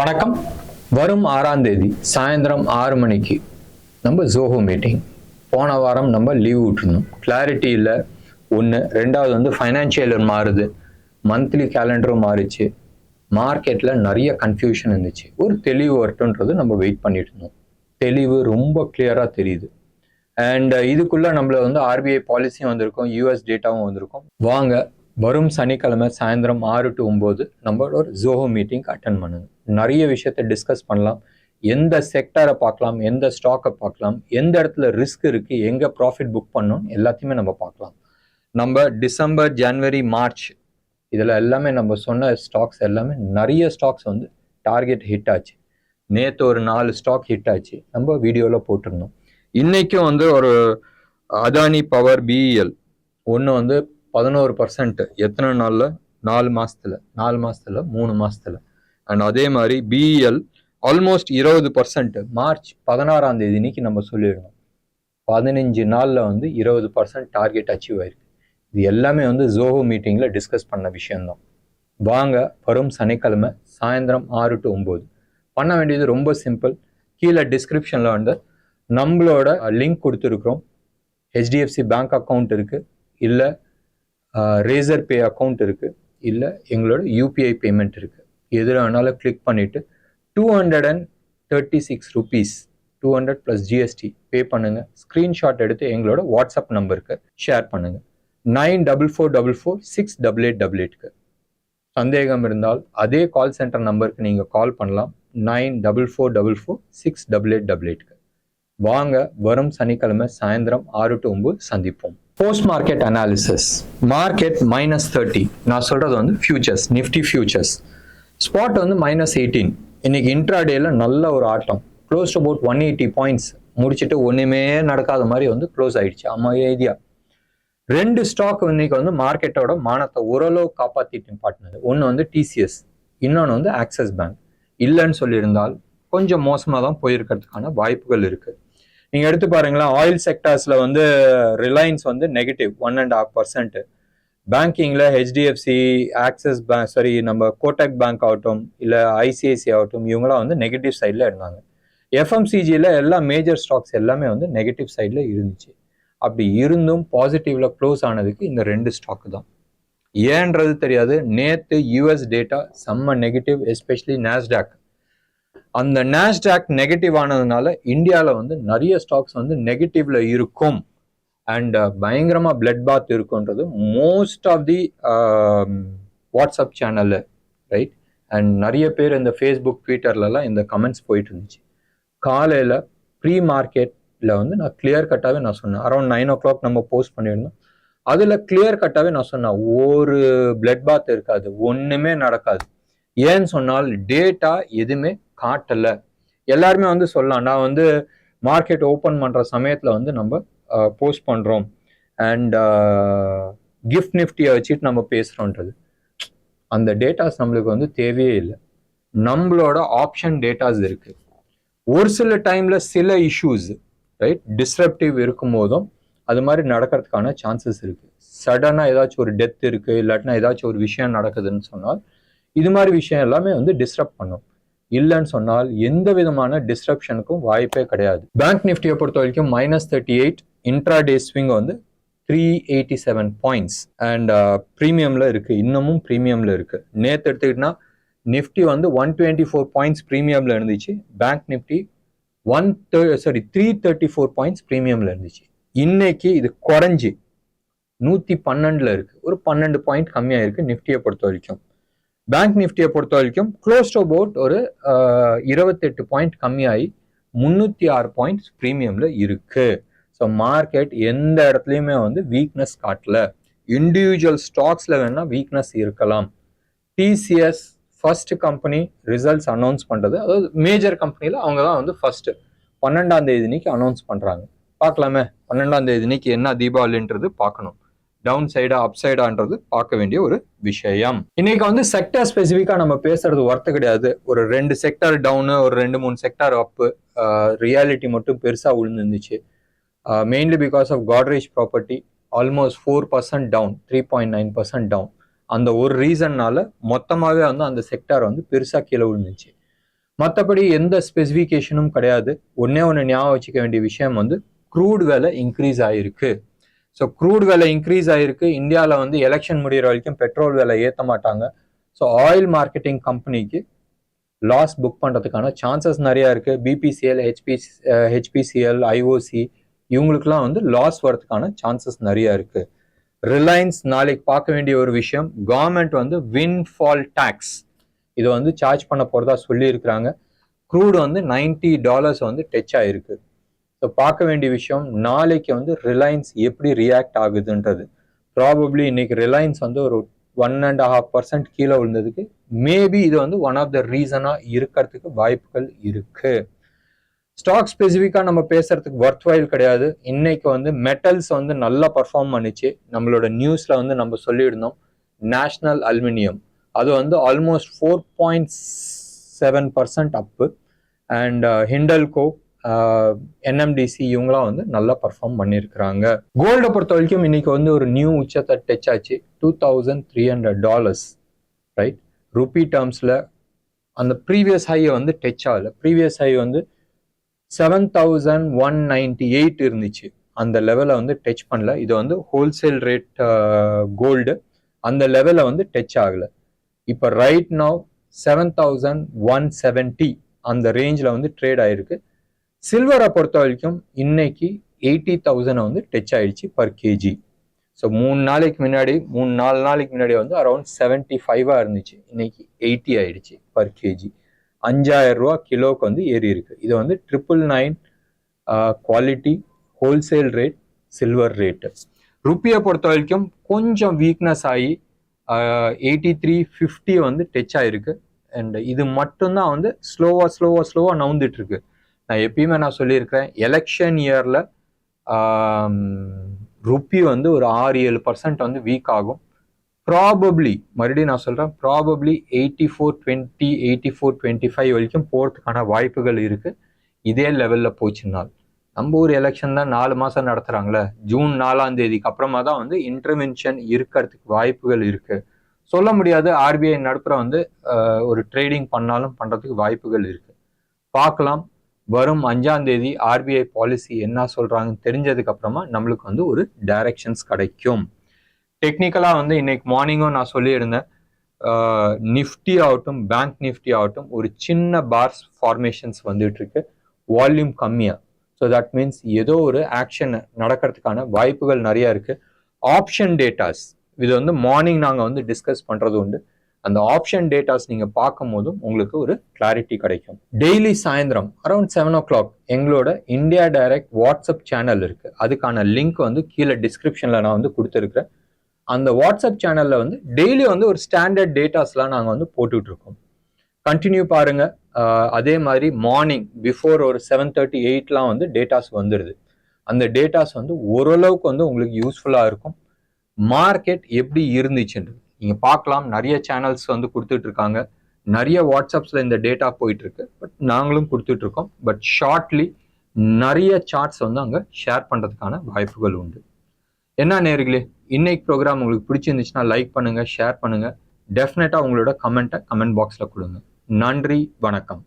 வணக்கம். வரும் 6ஆம் தேதி சாயந்தரம் 6 மணிக்கு நம்ம ஜோஹோ மீட்டிங். போன வாரம் நம்ம லீவ் விட்டுருந்தோம், கிளாரிட்டி இல்லை. ஒன்று, ரெண்டாவது வந்து ஃபைனான்சியல் மாறுது, மந்த்லி கேலண்டரும் மாறிச்சு, மார்க்கெட்டில் நிறைய கன்ஃபியூஷன் இருந்துச்சு. ஒரு தெளிவு வரட்டுன்றது நம்ம வெயிட் பண்ணிட்டு இருந்தோம். தெளிவு ரொம்ப கிளியராக தெரியுது. அண்ட் இதுக்குள்ளே நம்மள வந்து ஆர்பிஐ பாலிசியும் வந்திருக்கும், யூஎஸ் டேட்டாவும் வந்திருக்கும். வாங்க, வரும் சனிக்கிழமை சாயந்தரம் 6 to 9 நம்மளோட ஒரு ஜோஹோ மீட்டிங் அட்டன் பண்ணுங்க. நிறைய விஷயத்தை டிஸ்கஸ் பண்ணலாம். எந்த செக்டரை பார்க்கலாம், எந்த ஸ்டாக்கை பார்க்கலாம், எந்த இடத்துல ரிஸ்க் இருக்கு, எங்க ப்ராஃபிட் புக் பண்ணணும், எல்லாத்தையுமே நம்ம பார்க்கலாம். நம்ம டிசம்பர், ஜனவரி, மார்ச் இதில் எல்லாமே நம்ம சொன்ன ஸ்டாக்ஸ் எல்லாமே நிறைய ஸ்டாக்ஸ் வந்து டார்கெட் ஹிட் ஆச்சு. நேற்று ஒரு 4 ஸ்டாக் ஹிட் ஆச்சு, நம்ம வீடியோவில் போட்டிருந்தோம். இன்னைக்கும் வந்து ஒரு அதானி பவர் பிஇஎல் ஒன்று வந்து 11%. எத்தனை நாளில்? 4 மாசத்துல 3 மாசத்துல. அண்ட் அதே மாதிரி பிஇஎல் ஆல்மோஸ்ட் 20%. மார்ச் 16ஆம் தேதி இன்னைக்கு நம்ம சொல்லிடணும். 15 நாளில் வந்து 20% டார்கெட் அச்சீவ் ஆயிருக்கு. இது எல்லாமே வந்து ஜோஹோ மீட்டிங்கில் டிஸ்கஸ் பண்ண விஷயம்தான். வாங்க, வரும் சனிக்கிழமை சாயந்தரம் 6 to 9 பண்ண வேண்டியது ரொம்ப சிம்பிள். கீழே டிஸ்கிரிப்ஷனில் வந்து நம்மளோட லிங்க் கொடுத்துருக்குறோம். ஹெச்டிஎஃப்சி பேங்க் அக்கௌண்ட் இருக்குது, இல்லை ரேசர் பே அக்கௌண்ட் இருக்குது, இல்லை எங்களோட யூபிஐ பேமெண்ட் இருக்குது. எதில் வேணாலும் கிளிக் பண்ணிவிட்டு 236 rupees 200 + GST பே பண்ணுங்கள். ஸ்க்ரீன்ஷாட் எடுத்து எங்களோட வாட்ஸ்அப் நம்பருக்கு ஷேர் பண்ணுங்கள். 9444468888க்கு. சந்தேகம் இருந்தால் அதே கால் சென்டர் நம்பருக்கு நீங்கள் கால் பண்ணலாம். 9444468888க்கு. வாங்க, வரும் சனிக்கிழமை சாயந்தரம் 6 to 9 சந்திப்போம். Post market analysis. மார்க்கெட் -30. நான் சொல்றது வந்து ஃபியூச்சர்ஸ், நிஃப்டி ஃபியூச்சர்ஸ். ஸ்பாட் வந்து -18. இன்னைக்கு இன்ட்ராடேல நல்ல ஒரு ஆட்டம். க்ளோஸ் டு அபவுட் 180 பாயிண்ட்ஸ் முடிச்சுட்டு ஒன்றுமே நடக்காத மாதிரி வந்து க்ளோஸ் ஆயிடுச்சு. ஆமா ஐடியா. 2 ஸ்டாக் இன்னைக்கு வந்து மார்க்கெட்டோட மானத்தை ஓரளவு காப்பாற்றிட்டு பாட்டினது. ஒன்று வந்து டிசிஎஸ், இன்னொன்று வந்து ஆக்சிஸ் பேங்க். இல்லைன்னு சொல்லியிருந்தால் கொஞ்சம் மோசமாக தான் போயிருக்கிறதுக்கான வாய்ப்புகள் இருக்கு. நீங்க எடுத்து பாருங்களா, ஆயில் செக்டர்ஸ்ல வந்து ரிலையன்ஸ் வந்து நெகட்டிவ் 1.5%. பேங்கிங்ல ஹெச்டிஎஃப்சி, ஆக்சிஸ் பேங்க், சரி நம்ம கோட்டக் பேங்க் ஆகட்டும், இல்லை ஐசிஐசி ஆகட்டும், இவங்களாம் வந்து நெகட்டிவ் சைடில் இருந்தாங்க. எஃப்எம்சிஜியில் எல்லா மேஜர் ஸ்டாக்ஸ் எல்லாமே வந்து நெகட்டிவ் சைடில் இருந்துச்சு. அப்படி இருந்தும் பாசிட்டிவ்ல க்ளோஸ் ஆனதுக்கு இந்த 2 ஸ்டாக் தான். ஏன்றது தெரியாது. நேற்று யூஎஸ் டேட்டா செம்ம நெகட்டிவ், எஸ்பெஷலி நாஸ்டாக். அந்த நாஸ்டாக் நெகட்டிவ் ஆனதுனால இந்தியாவில் வந்து நிறைய ஸ்டாக்ஸ் வந்து நெகட்டிவ்ல இருக்கும். அண்ட் பயங்கரமா பிளட் பாத் இருக்குன்றது most of the WhatsApp channel, right? And நிறைய பேர் இந்த ஃபேஸ்புக், ட்விட்டர்லலாம் இந்த கமெண்ட்ஸ் போயிட்டு இருந்துச்சு. காலையில் ப்ரீ மார்க்கெட்டில் வந்து நான் கிளியர் கட்டாகவே நான் சொன்னேன். அரௌண்ட் 9 o'clock நம்ம போஸ்ட் பண்ணியிருந்தோம். அதில் கிளியர் கட்டாகவே நான் சொன்னேன், ஒரு பிளட் பாத் இருக்காது, ஒன்றுமே நடக்காது. ஏன்னு சொன்னால் டேட்டா எதுவுமே காட்டலை. எல்லாருமே வந்து சொல்லலாம், நான் வந்து மார்க்கெட் ஓப்பன் பண்ணுற சமயத்தில் வந்து நம்ம போஸ்ட் பண்ணுறோம் அண்ட் கிஃப்ட் நிஃப்டியை வச்சுட்டு நம்ம பேசுகிறோன்றது. அந்த டேட்டாஸ் நம்மளுக்கு வந்து தேவையே இல்லை. நம்மளோட ஆப்ஷன் டேட்டாஸ் இருக்குது. ஒரு சில டைமில் சில இஷ்யூஸ், ரைட், டிஸ்ரப்டிவ் இருக்கும் போதும் அது மாதிரி நடக்கிறதுக்கான சான்சஸ் இருக்குது. சடனாக ஏதாச்சும் ஒரு டெத் இருக்குது, இல்லாட்டினா ஏதாச்சும் ஒரு விஷயம் நடக்குதுன்னு சொன்னால் இது மாதிரி விஷயம் எல்லாமே வந்து டிஸ்டர்ப் பண்ணும். இல்லைன்னு சொன்னால் எந்த விதமான டிஸ்ட்ரப்ஷனுக்கும் வாய்ப்பே கிடையாது. பேங்க் நிஃப்டியை பொறுத்த வரைக்கும் -38. இன்ட்ராடே ஸ்விங் வந்து 387 பாயிண்ட்ஸ் அண்ட் ப்ரீமியம்ல இருக்கு, இன்னமும் ப்ரீமியம்ல இருக்கு. நேற்று எடுத்துக்கிட்டா நிஃப்டி வந்து 124 பாயிண்ட்ஸ் ப்ரீமியம்ல இருந்துச்சு. பேங்க் நிஃப்டி 334 பாயிண்ட்ஸ் ப்ரீமியம்ல இருந்துச்சு. இன்னைக்கு இது குறைஞ்சி 112ல இருக்கு. ஒரு 12 பாயிண்ட் கம்மியா இருக்கு நிஃப்டியை பொறுத்த வரைக்கும். பேங்க் நிஃப்டியை பொறுத்த வரைக்கும் க்ளோஸ் டு அபவுட் ஒரு 28 பாயிண்ட் கம்மியாகி 306 பாயிண்ட்ஸ் ப்ரீமியம்ல இருக்கு. ஸோ மார்க்கெட் எந்த இடத்துலையுமே வந்து வீக்னஸ் காட்டல. இண்டிவிஜுவல் ஸ்டாக்ஸ்ல வேணா வீக்னஸ் இருக்கலாம். TCS first company results announce பண்றது, அதாவது மேஜர் கம்பெனியில் அவங்க தான் வந்து ஃபர்ஸ்ட் 12ஆம் தேதி அனௌன்ஸ் பண்றாங்க. பார்க்கலாமே 12ஆம் தேதி என்ன தீபாவளின்றது பார்க்கணும். டவுன் சைடா அப் சைடான்றது பார்க்க வேண்டிய ஒரு விஷயம். இன்னைக்கு வந்து செக்டர் ஸ்பெசிஃபிக்கா நம்ம பேசுறது ஒர்த்து கிடையாது. ஒரு 2 செக்டர் டவுனு, ஒரு 2-3 செக்டர் அப்பு. ரியாலிட்டி மட்டும் பெருசா விழுந்துருந்துச்சு. Mainly because of Godrej property almost 4% down, 3.9% down. அந்த ஒரு ரீசன்னால மொத்தமாகவே வந்து அந்த செக்டார் வந்து பெருசா கீழே விழுந்துச்சு. மற்றபடி எந்த ஸ்பெசிஃபிகேஷனும் கிடையாது. ஒன்னே ஒன்று ஞாபகம் வச்சுக்க வேண்டிய விஷயம் வந்து க்ரூட் விலை இன்க்ரீஸ் ஆகிருக்கு. ஸோ க்ரூட் விலை இன்க்ரீஸ் ஆகிருக்கு. இந்தியாவில் வந்து எலெக்ஷன் முடிகிற வரைக்கும் பெட்ரோல் விலை ஏற்ற மாட்டாங்க. ஸோ ஆயில் மார்க்கெட்டிங் கம்பெனிக்கு லாஸ் புக் பண்ணுறதுக்கான சான்சஸ் நிறையா இருக்குது. பிபிசிஎல், ஹெச்பிசிஎல், ஐஓசி இவங்களுக்குலாம் வந்து லாஸ் வரதுக்கான சான்சஸ் நிறையா இருக்குது. ரிலையன்ஸ் நாளைக்கு பார்க்க வேண்டிய ஒரு விஷயம், கவர்மெண்ட் வந்து வின்ஃபால் டேக்ஸ் இதை வந்து சார்ஜ் பண்ண போகிறதா சொல்லியிருக்கிறாங்க. க்ரூட் வந்து $90 வந்து டச் ஆகிருக்கு. ஸோ பார்க்க வேண்டிய விஷயம் நாளைக்கு வந்து ரிலையன்ஸ் எப்படி ரியாக்ட் ஆகுதுன்றது. ப்ராபப்ளி இன்னைக்கு ரிலையன்ஸ் வந்து ஒரு 1.5% கீழே விழுந்ததுக்கு மேபி இது வந்து ஒன் ஆஃப் த ரீசனா இருக்கிறதுக்கு வாய்ப்புகள் இருக்கு. ஸ்டாக் ஸ்பெசிஃபிக்கா நம்ம பேசுறதுக்கு வர்த்வைல் கிடையாது. இன்னைக்கு வந்து மெட்டல்ஸ் வந்து நல்லா பர்ஃபார்ம் பண்ணிச்சு. நம்மளோட நியூஸ்ல வந்து நம்ம சொல்லியிருந்தோம் நேஷனல் அலுமினியம் அது வந்து almost 4.7% up. And Hindalco, NMDC இவங்களாம் வந்து நல்லா பர்ஃபார்ம் பண்ணியிருக்கிறாங்க. கோல்டை பொறுத்த வரைக்கும் இன்னைக்கு வந்து ஒரு நியூ உச்சத்தை டச் ஆச்சு, $2,300. ரைட், ருபி டேர்ம்ஸில் அந்த ப்ரீவியஸ் ஹையை வந்து டச் ஆகலை. ப்ரீவியஸ் ஹை வந்து 7,198 இருந்துச்சு. அந்த லெவலை வந்து டச் பண்ணல. இது வந்து ஹோல்சேல் ரேட் கோல்டு, அந்த லெவலை வந்து டச் ஆகலை. இப்போ ரைட் நவ் 7,170 அந்த ரேஞ்சில் வந்து ட்ரேட் ஆயிருக்கு. சில்வரை பொறுத்த வரைக்கும் இன்னைக்கு 80,000 வந்து டச் ஆயிடுச்சு பர் கேஜி. ஸோ 3 நாளைக்கு முன்னாடி 4 நாளைக்கு முன்னாடி வந்து அரௌண்ட் 75 இருந்துச்சு. இன்னைக்கு 80 ஆயிடுச்சு பர் கேஜி. 5,000 ரூபா கிலோக்கு வந்து ஏறி இருக்கு. இது வந்து 999 quality wholesale rate silver rate. ருப்பியை பொறுத்த வரைக்கும் கொஞ்சம் வீக்னஸ் ஆகி 83.50 வந்து டச் ஆயிருக்கு. அண்ட் இது மட்டும்தான் வந்து ஸ்லோவா நவுந்துட்டு இருக்கு. நான் எப்பயுமே நான் சொல்லியிருக்கிறேன், எலெக்ஷன் இயர்ல ருப்பி வந்து ஒரு 6-7% வந்து வீக் ஆகும். ப்ராபப்ளி மறுபடியும் நான் சொல்றேன், ப்ராபப்ளி 84.20 84.25 வரைக்கும் போறதுக்கான வாய்ப்புகள் இருக்கு. இதே லெவல்ல போச்சுனால் நம்ம ஊர் எலெக்ஷன் தான் 4 மாசம் நடத்துறாங்களே, ஜூன் 4ஆம் தேதிக்கு அப்புறமா தான் வந்து இன்டர்வென்ஷன் இருக்கிறதுக்கு வாய்ப்புகள் இருக்கு. சொல்ல முடியாது. ஆர்பிஐ நடுப்புற வந்து ஒரு ட்ரேடிங் பண்ணாலும் பண்றதுக்கு வாய்ப்புகள் இருக்கு. பார்க்கலாம். வரும் 5ஆம் தேதி ஆர்பிஐ பாலிசி என்ன சொல்றாங்கன்னு தெரிஞ்சதுக்கு அப்புறமா நம்மளுக்கு வந்து ஒரு டைரக்ஷன்ஸ் கிடைக்கும். டெக்னிக்கலா வந்து இன்னைக்கு மார்னிங்கும் நான் சொல்லியிருந்தேன், நிஃப்டி ஆகட்டும் பேங்க் நிஃப்டி ஆகட்டும் ஒரு சின்ன பார்ஸ் ஃபார்மேஷன்ஸ் வந்துட்டு இருக்கு, வால்யூம் கம்மியா. ஸோ தட் மீன்ஸ் ஏதோ ஒரு ஆக்ஷன் நடக்கிறதுக்கான வாய்ப்புகள் நிறைய இருக்கு. ஆப்ஷன் டேட்டாஸ் இது வந்து மார்னிங் நாங்கள் வந்து டிஸ்கஸ் பண்றது உண்டு. அந்த ஆப்ஷன் டேட்டாஸ் நீங்க பார்க்கும் போதும் உங்களுக்கு ஒரு கிளாரிட்டி கிடைக்கும். டெய்லி சாயந்தரம் அரௌண்ட் 7 o'clock எங்களோட இந்தியா டைரக்ட் வாட்ஸ்அப் சேனல் இருக்கு. அதுக்கான லிங்க் வந்து கீழே டிஸ்கிரிப்ஷன்ல நான் வந்து கொடுத்துருக்கிறேன். அந்த வாட்ஸ்அப் சேனல்ல வந்து டெய்லி வந்து ஒரு ஸ்டாண்டர்ட் டேட்டாஸ்லாம் நாங்கள் வந்து போட்டுட்டு இருக்கோம். கண்டினியூ பாருங்க. அதே மாதிரி மார்னிங் பிஃபோர் ஒரு 7:30-8 வந்து டேட்டாஸ் வந்துடுது. அந்த டேட்டாஸ் வந்து ஓரளவுக்கு வந்து உங்களுக்கு யூஸ்ஃபுல்லா இருக்கும். மார்க்கெட் எப்படி இருந்துச்சுன்னு நீங்க பார்க்கலாம். நிறைய சேனல்ஸ் வந்து கொடுத்துட்டு இருக்காங்க, நிறைய வாட்ஸ்அப்ஸ்ல இந்த டேட்டா போயிட்டு இருக்கு. பட் நாங்களும் கொடுத்துட்டு இருக்கோம். பட் ஷார்ட்லி நிறைய சார்ட்ஸ் வந்து அங்க ஷேர் பண்றதுக்கான வாய்ப்புகள் உண்டு. என்ன நேயர்களே, இன்னைக்கு ப்ரோக்ராம் உங்களுக்கு பிடிச்சிருந்துச்சுன்னா லைக் பண்ணுங்க, ஷேர் பண்ணுங்க. டெஃபினட்டா உங்களோட கமெண்ட் பாக்ஸ்ல கொடுங்க. நன்றி, வணக்கம்.